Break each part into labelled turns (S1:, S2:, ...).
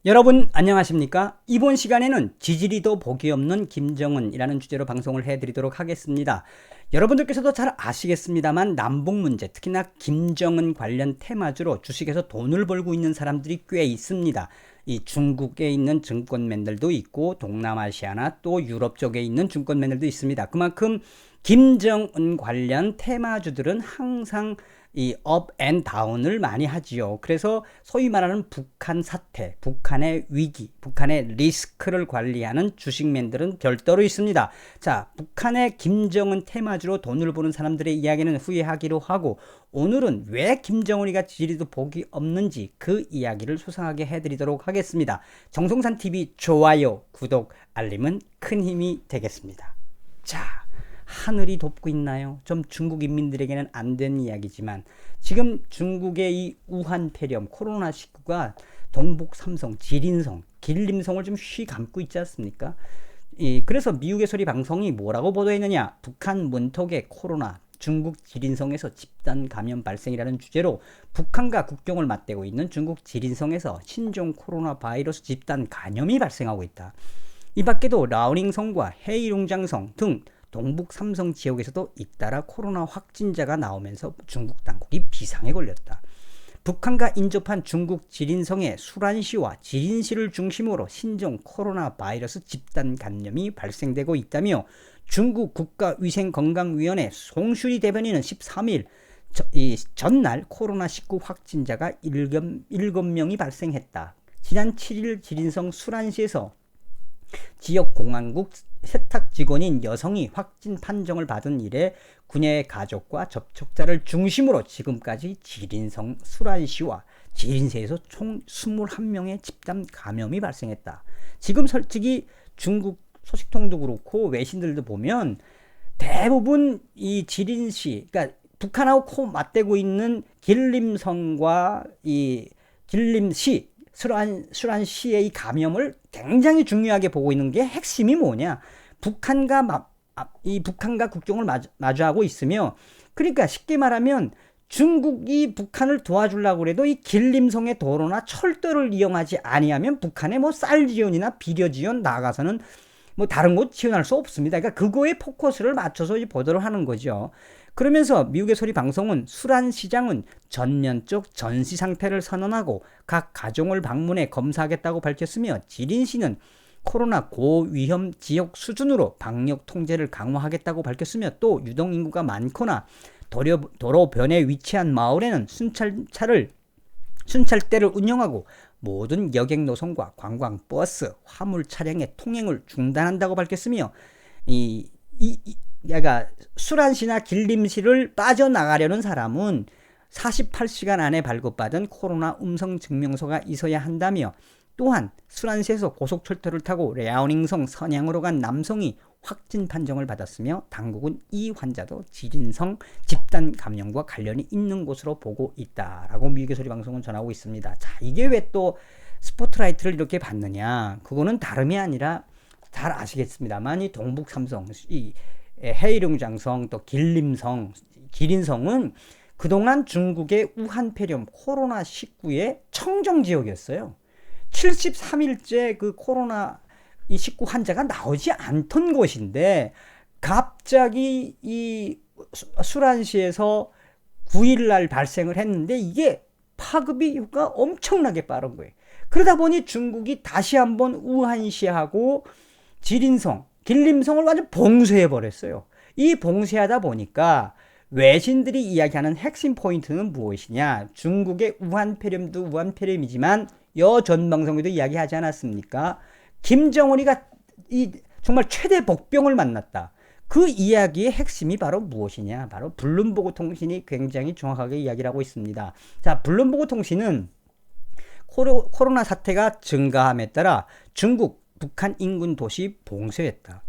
S1: 여러분 안녕하십니까? 이번 시간에는 지지리도 복이 없는 김정은이라는 주제로 방송을 해드리도록 하겠습니다. 여러분들께서도 잘 아시겠습니다만 남북 문제, 특히나 김정은 관련 테마주로 주식에서 돈을 벌고 있는 사람들이 꽤 있습니다. 이 중국에 있는 증권맨들도 있고 동남아시아나 또 유럽 쪽에 있는 증권맨들도 있습니다. 그만큼 김정은 관련 테마주들은 항상 이 업 앤 다운을 많이 하지요. 그래서 소위 말하는 북한 사태, 북한의 위기, 북한의 리스크를 관리하는 주식맨들은 별도로 있습니다. 자, 북한의 김정은 테마주로 돈을 버는 사람들의 이야기는 후회하기로 하고, 오늘은 왜 김정은이가 지지리도 복이 없는지 그 이야기를 소상하게 해드리도록 하겠습니다. 정성산TV 좋아요, 구독, 알림은 큰 힘이 되겠습니다. 자, 하늘이 돕고 있나요? 좀 중국 인민들에게는 안 되는 이야기지만 지금 중국의 이 우한 폐렴 코로나19가 동북 삼성, 지린성, 길림성을 좀 쉬감고 있지 않습니까? 그래서 미국의 소리 방송이 뭐라고 보도했느냐? 북한 문턱의 코로나, 중국 지린성에서 집단 감염 발생이라는 주제로 북한과 국경을 맞대고 있는 중국 지린성에서 신종 코로나 바이러스 집단 감염이 발생하고 있다. 이 밖에도 라오닝성과 헤이룽장성 등 동북 삼성 지역에서도 잇따라 코로나 확진자가 나오면서 중국 당국이 비상에 걸렸다. 북한과 인접한 중국 지린성의 수란시와 지린시를 중심으로 신종 코로나 바이러스 집단 감염이 발생되고 있다며 중국 국가위생건강위원회 송슈리 대변인은 13일 전날 코로나19 확진자가 7명이 발생했다. 지난 7일 지린성 수란시에서 지역 공안국 세탁 직원인 여성이 확진 판정을 받은 이래 그녀의 가족과 접촉자를 중심으로 지금까지 지린성 수란시와 지린세에서 총 21명의 집단 감염이 발생했다. 지금 솔직히 중국 소식통도 그렇고 외신들도 보면 대부분 이 지린시, 그러니까 북한하고 맞대고 있는 길림성과 이 길림시 수란시의 감염을 굉장히 중요하게 보고 있는 게 핵심이 뭐냐? 북한과 국경을 마주하고 있으며, 그러니까 쉽게 말하면 중국이 북한을 도와주려고 해도 이 길림성의 도로나 철도를 이용하지 아니하면 북한의 뭐 쌀 지원이나 비료 지원 나가서는 뭐 다른 곳 지원할 수 없습니다. 그러니까 그거에 포커스를 맞춰서 보도를 하는 거죠. 그러면서 미국의 소리 방송은 수란시장은 전면적 전시 상태를 선언하고 각 가정을 방문해 검사하겠다고 밝혔으며, 지린시는 코로나 고위험 지역 수준으로 방역 통제를 강화하겠다고 밝혔으며, 또 유동인구가 많거나 도로변에 위치한 마을에는 순찰대를 운영하고 모든 여객 노선과 관광버스, 화물 차량의 통행을 중단한다고 밝혔으며, 그러니까 수란시나 길림시를 빠져나가려는 사람은 48시간 안에 발급받은 코로나 음성 증명서가 있어야 한다며, 또한 수란시에서 고속철도를 타고 랴오닝성 선양으로 간 남성이 확진 판정을 받았으며, 당국은 이 환자도 지린성 집단 감염과 관련이 있는 것으로 보고 있다라고 미국의 소리 방송은 전하고 있습니다. 자, 이게 왜 또 스포트라이트를 이렇게 받느냐? 그거는 다름이 아니라 잘 아시겠습니다만 이 동북 삼성, 이 헤이룽장성, 또 길림성, 기린성은 그동안 중국의 우한 폐렴 코로나19의 청정 지역이었어요. 73일째 그 코로나19 환자가 나오지 않던 곳인데 갑자기 이 수란시에서 9일날 발생을 했는데 이게 파급이가 엄청나게 빠른 거예요. 그러다 보니 중국이 다시 한번 우한시하고 지린성, 길림성을 완전 봉쇄해 버렸어요. 이 봉쇄하다 보니까 외신들이 이야기하는 핵심 포인트는 무엇이냐? 중국의 우한 폐렴도 우한 폐렴이지만 여전 방송에도 이야기하지 않았습니까? 김정은이가 정말 최대 복병을 만났다. 그 이야기의 핵심이 바로 무엇이냐? 바로 블룸버그 통신이 굉장히 정확하게 이야기를 하고 있습니다. 자, 블룸버그 통신은 코로나 사태가 증가함에 따라 중국, 북한 인근 도시 봉쇄했다.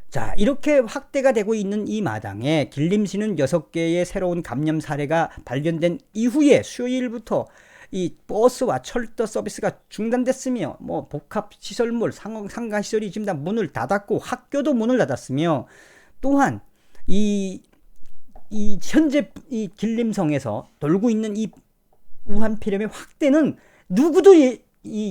S1: 자, 이렇게 확대가 되고 있는 이 마당에 길림시는 6개의 새로운 감염 사례가 발견된 이후에 수요일부터 이 버스와 철도 서비스가 중단됐으며, 뭐 복합 시설물, 상가 시설이 지금 다 문을 닫았고 학교도 문을 닫았으며, 또한 이 현재 이 길림성에서 돌고 있는 이 우한 폐렴의 확대는 누구도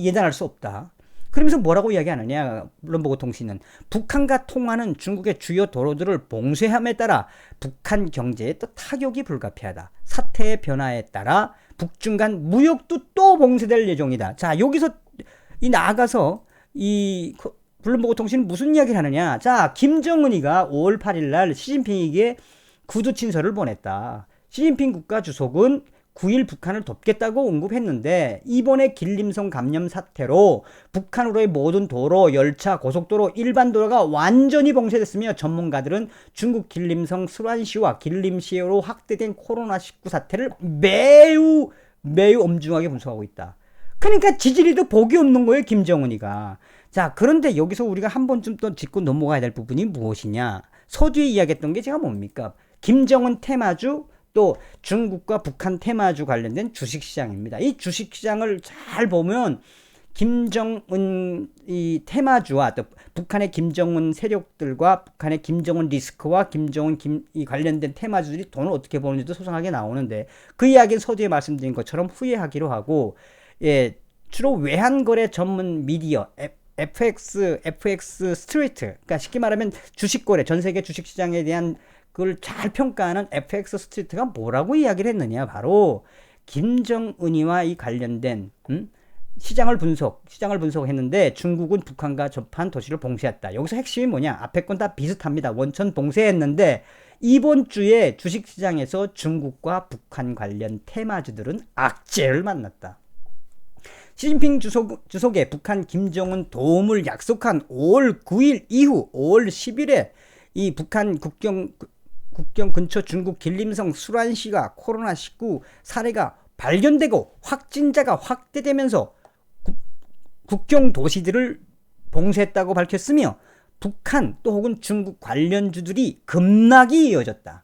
S1: 예단할 수 없다. 그러면서 뭐라고 이야기하느냐, 블룸버그 통신은 북한과 통하는 중국의 주요 도로들을 봉쇄함에 따라 북한 경제에 또 타격이 불가피하다. 사태의 변화에 따라 북중 간 무역도 또 봉쇄될 예정이다. 자, 여기서 나아가서 이 블룸버그 통신은 무슨 이야기를 하느냐. 자, 김정은이가 5월 8일 날 시진핑에게 구두 친서를 보냈다. 시진핑 국가주석은 9일 북한을 돕겠다고 언급했는데 이번에 길림성 감염 사태로 북한으로의 모든 도로, 열차, 고속도로, 일반 도로가 완전히 봉쇄됐으며 전문가들은 중국 길림성 수란시와 길림시로 확대된 코로나19 사태를 매우 엄중하게 분석하고 있다. 그러니까 지지리도 복이 없는 거예요, 김정은이가. 자, 그런데 여기서 우리가 한 번쯤 또 짚고 넘어가야 될 부분이 무엇이냐. 서두에 이야기했던 게 제가 뭡니까? 김정은 테마주, 또 중국과 북한 테마주 관련된 주식시장입니다. 이 주식시장을 잘 보면 김정은 이 테마주와 또 북한의 김정은 세력들과 북한의 김정은 리스크와 김정은 이 관련된 테마주들이 돈을 어떻게 버는지도 소상하게 나오는데 그 이야기는 서두에 말씀드린 것처럼 후회하기로 하고, 예, 주로 외환거래 전문 미디어 FX 스트리트, 그러니까 쉽게 말하면 주식거래, 전 세계 주식시장에 대한 그걸 잘 평가하는 FX 스트리트가 뭐라고 이야기를 했느냐. 바로 김정은이와 이 관련된 시장을 분석했는데 중국은 북한과 접한 도시를 봉쇄했다. 여기서 핵심이 뭐냐. 앞에 건 다 비슷합니다. 원천 봉쇄했는데 이번 주에 주식시장에서 중국과 북한 관련 테마주들은 악재를 만났다. 시진핑 주석의 북한 김정은 도움을 약속한 5월 9일 이후 5월 10일에 이 북한 국경 근처 중국 길림성 수란시가 코로나19 사례가 발견되고 확진자가 확대되면서 국경 도시들을 봉쇄했다고 밝혔으며 북한 또 혹은 중국 관련주들이 급락이 이어졌다.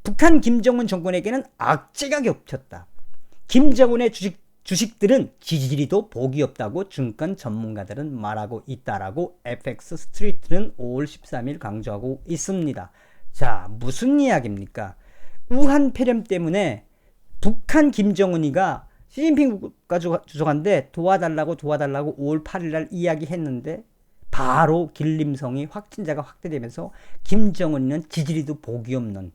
S1: 북한 김정은 정권에게는 악재가 겹쳤다. 김정은의 주식들은 지지리도 복이 없다고 증권 전문가들은 말하고 있다라고 FX 스트리트는 5월 13일 강조하고 있습니다. 자, 무슨 이야기입니까? 우한 폐렴 때문에 북한 김정은이가 시진핑 국가주석한테 도와달라고 5월 8일 날 이야기했는데 바로 길림성이 확진자가 확대되면서 김정은은 지지리도 복이 없는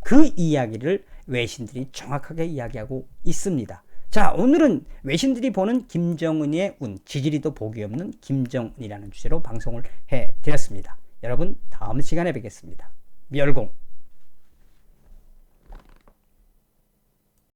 S1: 그 이야기를 외신들이 정확하게 이야기하고 있습니다. 자, 오늘은 외신들이 보는 김정은의 운, 지지리도 복이 없는 김정은이라는 주제로 방송을 해드렸습니다. 여러분, 다음 시간에 뵙겠습니다. 멸공.